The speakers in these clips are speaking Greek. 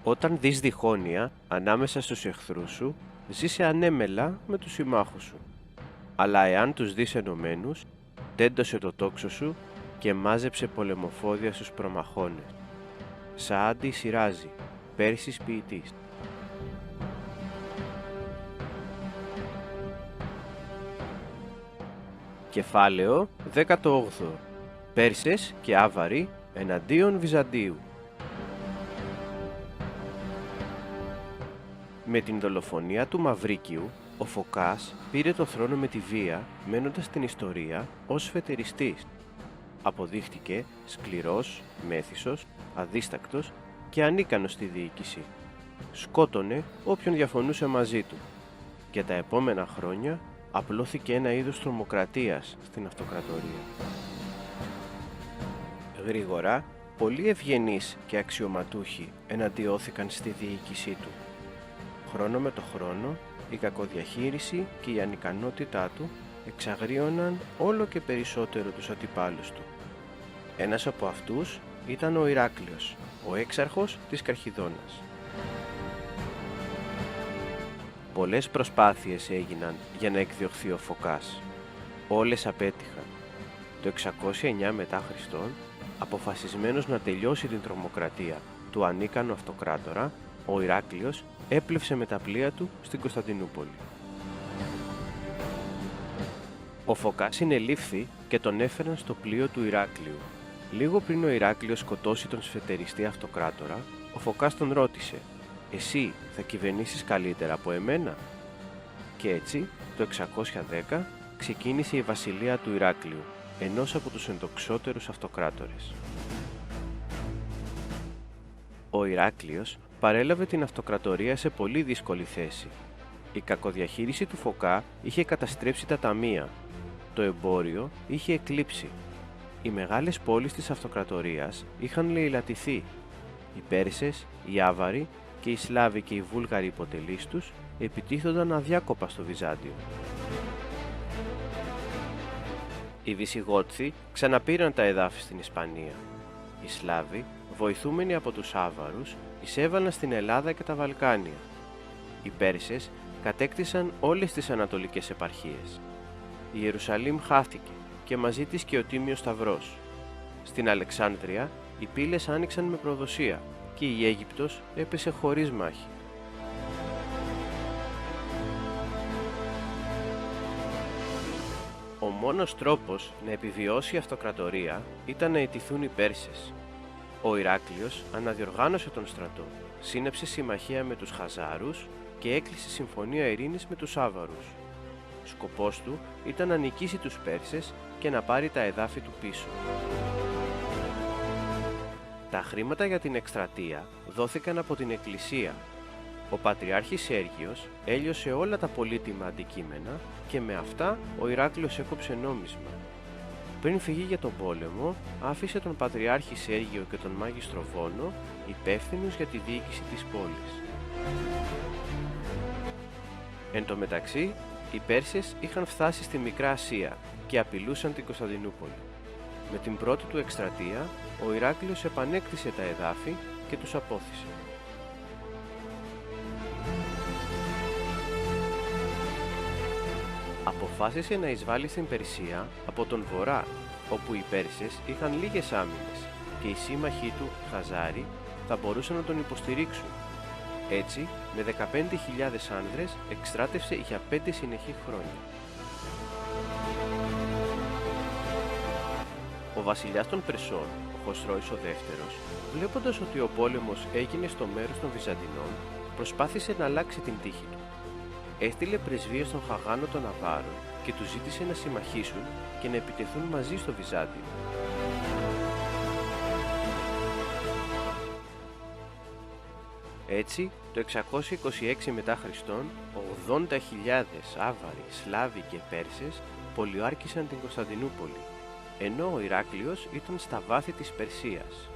Όταν δεις διχόνοια ανάμεσα στους εχθρούς σου, ζήσε ανέμελα με τους συμμάχους σου. Αλλά εάν τους δεις ενωμένους, τέντωσε το τόξο σου και μάζεψε πολεμοφόδια στους προμαχώνες. Σαάντι Σιράζι, Πέρσης ποιητής. Κεφάλαιο 18. Πέρσες και Άβαροι εναντίον Βυζαντίου. Με την δολοφονία του Μαυρίκιου, ο Φωκάς πήρε το θρόνο με τη βία, μένοντας στην ιστορία ως φετεριστής. Αποδείχτηκε σκληρός, μέθησος, αδίστακτος και ανίκανος στη διοίκηση. Σκότωνε όποιον διαφωνούσε μαζί του. Και τα επόμενα χρόνια απλώθηκε ένα είδος τρομοκρατίας στην αυτοκρατορία. Γρήγορα, πολλοί ευγενείς και αξιωματούχοι εναντιώθηκαν στη διοίκησή του. Χρόνο με το χρόνο, η κακοδιαχείριση και η ανικανότητά του εξαγρίωναν όλο και περισσότερο τους αντιπάλους του. Ένας από αυτούς ήταν ο Ηράκλειος, ο έξαρχος της Καρχιδώνας. Πολλές προσπάθειες έγιναν για να εκδιωχθεί ο Φωκάς. Όλες απέτυχαν. Το 609 μετά Χριστόν, αποφασισμένος να τελειώσει την τρομοκρατία του ανίκανου αυτοκράτορα, ο Ηράκλειος έπλευσε με τα πλοία του στην Κωνσταντινούπολη. Ο Φωκάς συνελήφθη και τον έφεραν στο πλοίο του Ηράκλειου. Λίγο πριν ο Ηράκλειος σκοτώσει τον σφετεριστή αυτοκράτορα, ο Φωκάς τον ρώτησε «Εσύ θα κυβερνήσεις καλύτερα από εμένα?» Και έτσι, το 610, ξεκίνησε η βασιλεία του Ηράκλειου, ενός από τους ενδοξότερους αυτοκράτορες. Ο Ηράκλειος παρέλαβε την αυτοκρατορία σε πολύ δύσκολη θέση. Η κακοδιαχείριση του Φωκά είχε καταστρέψει τα ταμεία. Το εμπόριο είχε εκλείψει. Οι μεγάλες πόλεις της αυτοκρατορίας είχαν λαιλατηθεί. Οι Πέρσες, οι Άβαροι και οι Σλάβοι και οι Βούλγαροι υποτελείς τους επιτίθονταν αδιάκοπα στο Βυζάντιο. Οι Βυσιγότθοι ξαναπήραν τα εδάφη στην Ισπανία. Οι Σλάβοι, βοηθούμενοι από τους Άβαρους, εισέβαλαν στην Ελλάδα και τα Βαλκάνια. Οι Πέρσες κατέκτησαν όλες τις ανατολικές επαρχίες. Η Ιερουσαλήμ χάθηκε και μαζί της και ο Τίμιος Σταυρός. Στην Αλεξάνδρεια οι πύλες άνοιξαν με προδοσία και η Αίγυπτος έπεσε χωρίς μάχη. Ο μόνος τρόπος να επιβιώσει η αυτοκρατορία ήταν να αιτηθούν οι Πέρσες. Ο Ηράκλειος αναδιοργάνωσε τον στρατό, σύναψε συμμαχία με τους Χαζάρους και έκλεισε συμφωνία ειρήνης με τους Άβαρους. Σκοπός του ήταν να νικήσει τους Πέρσες και να πάρει τα εδάφη του πίσω. Τα χρήματα για την εκστρατεία δόθηκαν από την Εκκλησία. Ο Πατριάρχης Σέργιος έλειωσε όλα τα πολύτιμα αντικείμενα και με αυτά ο Ηράκλειος έκοψε νόμισμα. Πριν φυγεί για τον πόλεμο, άφησε τον Πατριάρχη Σέργιο και τον Μάγιστρο Βόνο υπεύθυνους για τη διοίκηση της πόλης. Εν τω μεταξύ, οι Πέρσες είχαν φτάσει στη Μικρά Ασία και απειλούσαν την Κωνσταντινούπολη. Με την πρώτη του εκστρατεία, ο Ηράκλειος επανέκτησε τα εδάφη και τους απόθησε. Αποφάσισε να εισβάλλει στην Περσία από τον βορρά, όπου οι Πέρσες είχαν λίγες άμυνες και οι σύμμαχοί του, Χαζάροι, θα μπορούσαν να τον υποστηρίξουν. Έτσι, με 15.000 άνδρες εκστράτευσε για 5 συνεχή χρόνια. Ο βασιλιάς των Περσών, ο Χοσρόης ο δεύτερος, βλέποντας ότι ο πόλεμος έγινε στο μέρος των Βυζαντινών, προσπάθησε να αλλάξει την τύχη του. Έστειλε πρεσβείες στον Χαγάνο των Αβάρων και τους ζήτησε να συμμαχήσουν και να επιτεθούν μαζί στο Βυζάντιο. Έτσι, το 626 μετά Χριστόν, 80.000 Άβαροι, Σλάβοι και Πέρσες πολιοάρκησαν την Κωνσταντινούπολη, ενώ ο Ηράκλειος ήταν στα βάθη της Περσίας.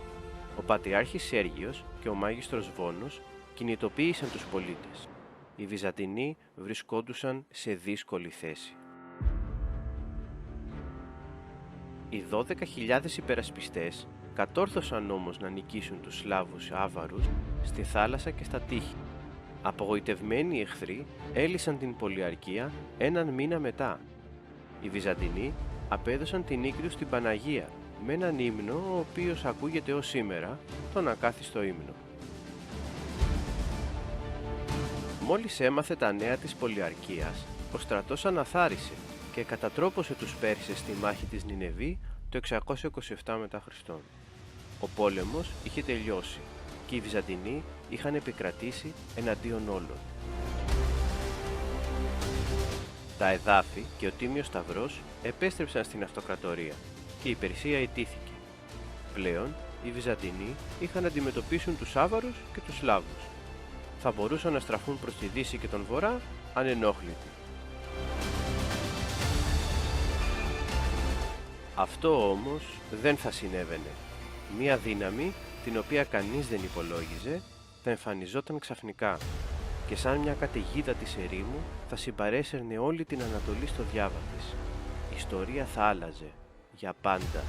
Ο Πατριάρχης Σέργιος και ο Μάγιστρος Βόνος κινητοποίησαν τους πολίτες. Οι Βυζαντινοί βρισκόντουσαν σε δύσκολη θέση. Οι 12.000 υπερασπιστές κατόρθωσαν όμως να νικήσουν τους Σλάβους Άβαρους στη θάλασσα και στα τείχη. Απογοητευμένοι οι εχθροί έλυσαν την πολιαρκία έναν μήνα μετά. Οι Βυζαντινοί απέδωσαν την νίκη τους στην Παναγία με έναν ύμνο ο οποίος ακούγεται ως σήμερα, τον ακάθιστο ύμνο. Μόλις έμαθε τα νέα της πολιαρκίας, ο στρατός αναθάρισε και κατατρόπωσε τους Πέρσες στη μάχη της Νινεβή το 627 μετά Χριστόν. Ο πόλεμος είχε τελειώσει και οι Βυζαντινοί είχαν επικρατήσει εναντίον όλων. Τα εδάφη και ο Τίμιος Σταυρός επέστρεψαν στην αυτοκρατορία και η Περσία ιτήθηκε. Πλέον, οι Βυζαντινοί είχαν να αντιμετωπίσουν τους Άβαρους και τους Σλάβους. Θα μπορούσαν να στραφούν προς τη Δύση και τον Βορρά ανενόχλητοι. Αυτό όμως δεν θα συνέβαινε. Μία δύναμη, την οποία κανείς δεν υπολόγιζε, θα εμφανιζόταν ξαφνικά και σαν μια καταιγίδα της ερήμου θα συμπαρέσαιρνε όλη την Ανατολή στο διάβα της. Η ιστορία θα άλλαζε για πάντα.